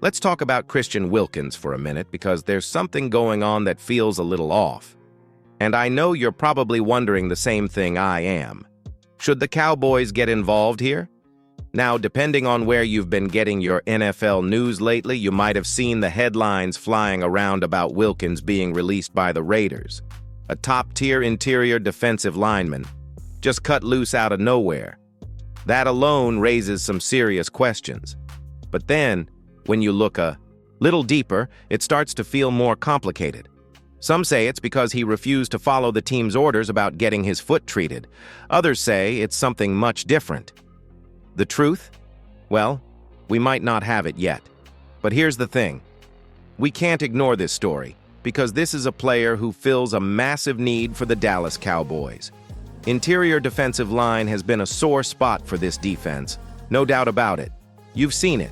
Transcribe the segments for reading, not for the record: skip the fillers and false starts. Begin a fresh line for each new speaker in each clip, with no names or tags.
Let's talk about Christian Wilkins for a minute because there's something going on that feels a little off. And I know you're probably wondering the same thing I am. Should the Cowboys get involved here? Now, depending on where you've been getting your NFL news lately, you might have seen the headlines flying around about Wilkins being released by the Raiders. A top-tier interior defensive lineman, just cut loose out of nowhere. That alone raises some serious questions. But then, when you look a little deeper, it starts to feel more complicated. Some say it's because he refused to follow the team's orders about getting his foot treated. Others say it's something much different. The truth? Well, we might not have it yet. But here's the thing. We can't ignore this story, because this is a player who fills a massive need for the Dallas Cowboys. Interior defensive line has been a sore spot for this defense, no doubt about it. You've seen it.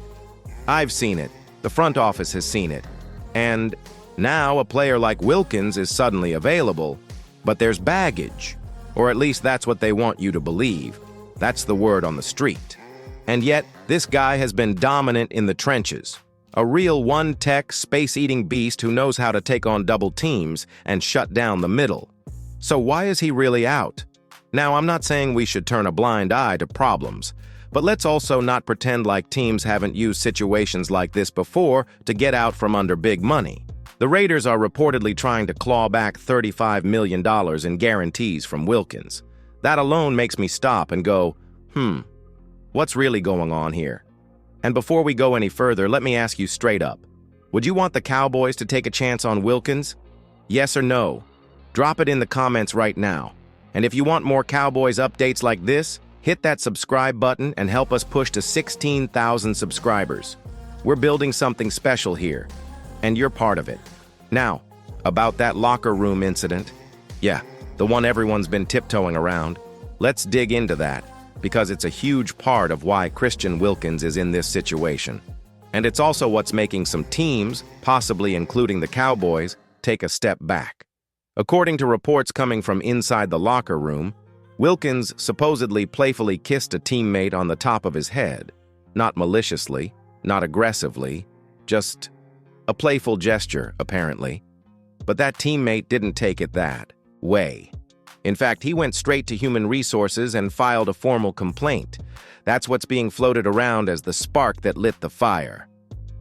I've seen it. The front office has seen it. And now a player like Wilkins is suddenly available, but there's baggage. Or at least that's what they want you to believe. That's the word on the street. And yet, this guy has been dominant in the trenches. A real one-tech, space-eating beast who knows how to take on double teams and shut down the middle. So why is he really out? Now, I'm not saying we should turn a blind eye to problems, but let's also not pretend like teams haven't used situations like this before to get out from under big money. The Raiders are reportedly trying to claw back $35 million in guarantees from Wilkins. That alone makes me stop and go, what's really going on here? And before we go any further, let me ask you straight up. Would you want the Cowboys to take a chance on Wilkins? Yes or no? Drop it in the comments right now. And if you want more Cowboys updates like this, hit that subscribe button and help us push to 16,000 subscribers. We're building something special here, and you're part of it. Now, about that locker room incident. Yeah, the one everyone's been tiptoeing around. Let's dig into that, because it's a huge part of why Christian Wilkins is in this situation. And it's also what's making some teams, possibly including the Cowboys, take a step back. According to reports coming from inside the locker room, Wilkins supposedly playfully kissed a teammate on the top of his head. Not maliciously, not aggressively, just a playful gesture, apparently. But that teammate didn't take it that way. In fact, he went straight to Human Resources and filed a formal complaint. That's what's being floated around as the spark that lit the fire.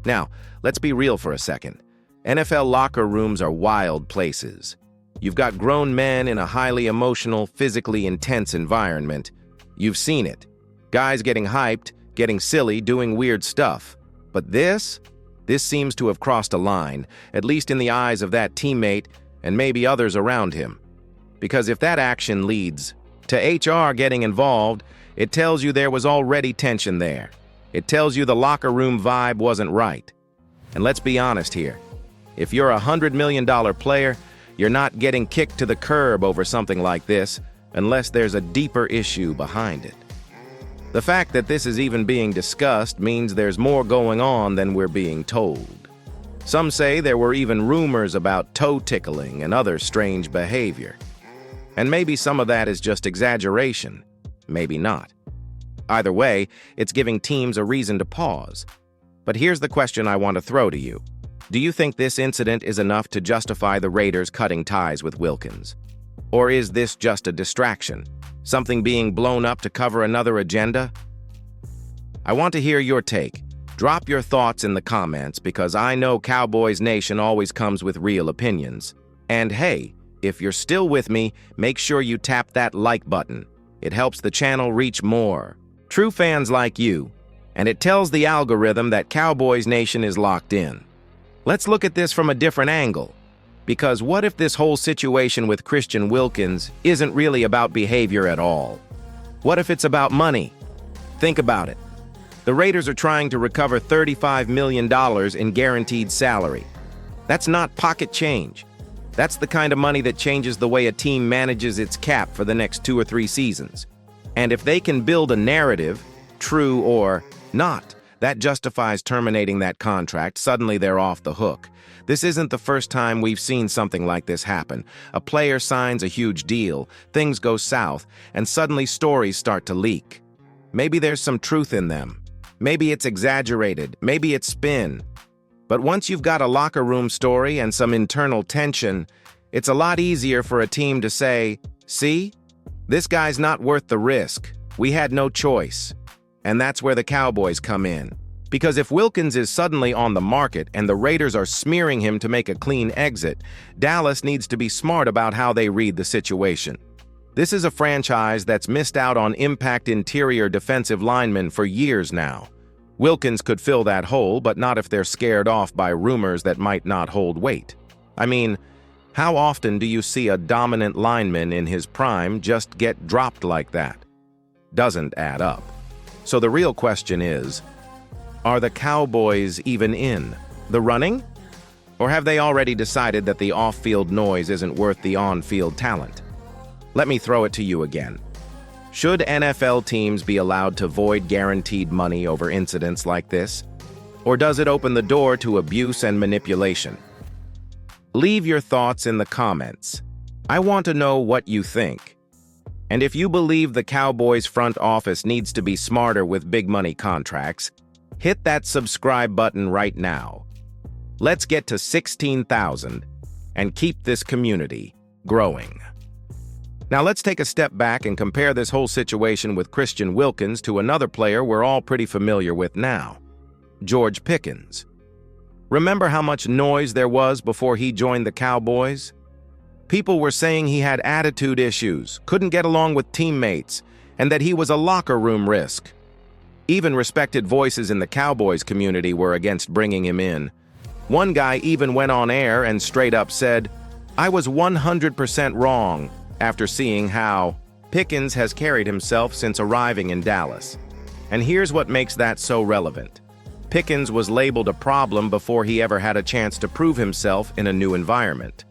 Now, let's be real for a second. NFL locker rooms are wild places. You've got grown men in a highly emotional, physically intense environment. You've seen it. Guys getting hyped, getting silly, doing weird stuff. But this seems to have crossed a line, at least in the eyes of that teammate and maybe others around him. Because if that action leads to HR getting involved, it tells you there was already tension there. It tells you the locker room vibe wasn't right. And let's be honest here. If you're a $100 million player, you're not getting kicked to the curb over something like this unless there's a deeper issue behind it. The fact that this is even being discussed means there's more going on than we're being told. Some say there were even rumors about toe tickling and other strange behavior. And maybe some of that is just exaggeration, maybe not. Either way, it's giving teams a reason to pause. But here's the question I want to throw to you. Do you think this incident is enough to justify the Raiders cutting ties with Wilkins? Or is this just a distraction? Something being blown up to cover another agenda? I want to hear your take. Drop your thoughts in the comments because I know Cowboys Nation always comes with real opinions. And hey, if you're still with me, make sure you tap that like button. It helps the channel reach more true fans like you, and it tells the algorithm that Cowboys Nation is locked in. Let's look at this from a different angle. Because what if this whole situation with Christian Wilkins isn't really about behavior at all? What if it's about money? Think about it. The Raiders are trying to recover $35 million in guaranteed salary. That's not pocket change. That's the kind of money that changes the way a team manages its cap for the next 2 or 3 seasons. And if they can build a narrative, true or not, that justifies terminating that contract, suddenly they're off the hook. This isn't the first time we've seen something like this happen. A player signs a huge deal, things go south, and suddenly stories start to leak. Maybe there's some truth in them. Maybe it's exaggerated, maybe it's spin, But once you've got a locker room story and some internal tension, it's a lot easier for a team to say, "See? This guy's not worth the risk. We had no choice." And that's where the Cowboys come in. Because if Wilkins is suddenly on the market and the Raiders are smearing him to make a clean exit, Dallas needs to be smart about how they read the situation. This is a franchise that's missed out on impact interior defensive linemen for years now. Wilkins could fill that hole, but not if they're scared off by rumors that might not hold weight. I mean, how often do you see a dominant lineman in his prime just get dropped like that? Doesn't add up. So the real question is, are the Cowboys even in the running? Or have they already decided that the off-field noise isn't worth the on-field talent? Let me throw it to you again. Should NFL teams be allowed to void guaranteed money over incidents like this? Or does it open the door to abuse and manipulation? Leave your thoughts in the comments. I want to know what you think. And if you believe the Cowboys front office needs to be smarter with big money contracts, hit that subscribe button right now. Let's get to 16,000 and keep this community growing. Now let's take a step back and compare this whole situation with Christian Wilkins to another player we're all pretty familiar with now, George Pickens. Remember how much noise there was before he joined the Cowboys? People were saying he had attitude issues, couldn't get along with teammates, and that he was a locker room risk. Even respected voices in the Cowboys community were against bringing him in. One guy even went on air and straight up said, "I was 100% wrong," after seeing how Pickens has carried himself since arriving in Dallas. And here's what makes that so relevant. Pickens was labeled a problem before he ever had a chance to prove himself in a new environment.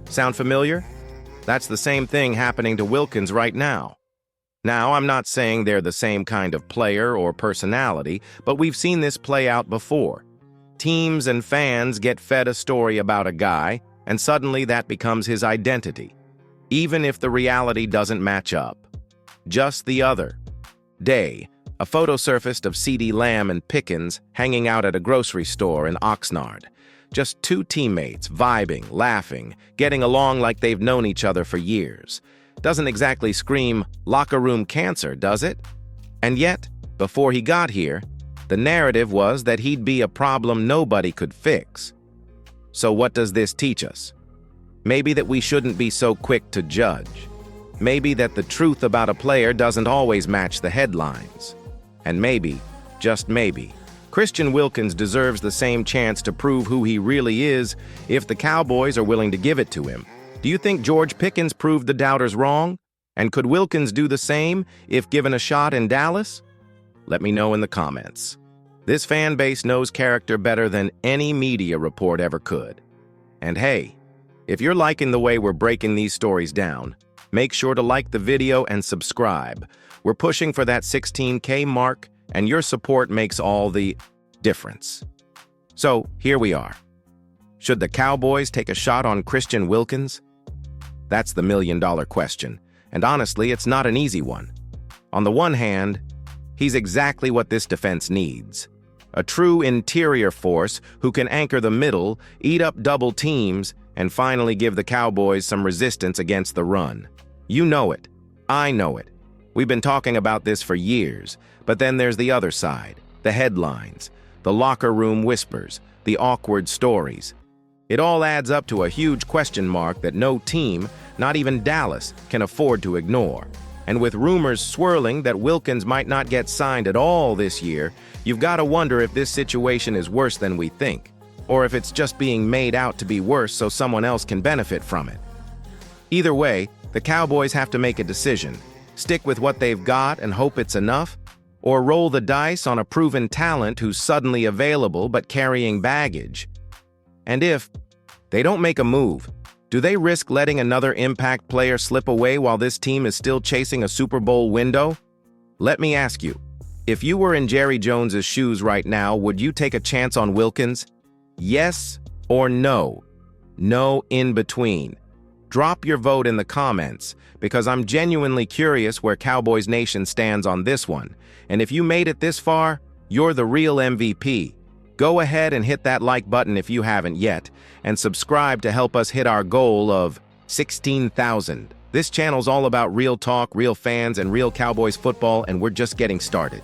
Sound familiar? That's the same thing happening to Wilkins right now. Now, I'm not saying they're the same kind of player or personality, but we've seen this play out before. Teams and fans get fed a story about a guy, and suddenly that becomes his identity, even if the reality doesn't match up. Just the other day, a photo surfaced of CeeDee and Pickens hanging out at a grocery store in Oxnard. Just two teammates, vibing, laughing, getting along like they've known each other for years. Doesn't exactly scream locker room cancer, does it? And yet, before he got here, the narrative was that he'd be a problem nobody could fix. So what does this teach us? Maybe that we shouldn't be so quick to judge. Maybe that the truth about a player doesn't always match the headlines. And maybe, just maybe, Christian Wilkins deserves the same chance to prove who he really is if the Cowboys are willing to give it to him. Do you think George Pickens proved the doubters wrong? And could Wilkins do the same if given a shot in Dallas? Let me know in the comments. This fan base knows character better than any media report ever could. And hey, if you're liking the way we're breaking these stories down, make sure to like the video and subscribe. We're pushing for that 16K mark, and your support makes all the difference. So, here we are. Should the Cowboys take a shot on Christian Wilkins? That's the million-dollar question, and honestly, it's not an easy one. On the one hand, he's exactly what this defense needs. A true interior force who can anchor the middle, eat up double teams, and finally give the Cowboys some resistance against the run. You know it. I know it. We've been talking about this for years, but then there's the other side, the headlines, the locker room whispers, the awkward stories. It all adds up to a huge question mark that no team, not even Dallas, can afford to ignore. And with rumors swirling that Wilkins might not get signed at all this year, you've got to wonder if this situation is worse than we think, or if it's just being made out to be worse so someone else can benefit from it. Either way, the Cowboys have to make a decision. Stick with what they've got and hope it's enough, or roll the dice on a proven talent who's suddenly available but carrying baggage. And if they don't make a move, do they risk letting another impact player slip away while this team is still chasing a Super Bowl window? Let me ask you, if you were in Jerry Jones's shoes right now, would you take a chance on Wilkins? Yes or no? No in between. Drop your vote in the comments, because I'm genuinely curious where Cowboys Nation stands on this one. And if you made it this far, you're the real MVP. Go ahead and hit that like button if you haven't yet, and subscribe to help us hit our goal of 16,000. This channel's all about real talk, real fans, and real Cowboys football, and we're just getting started.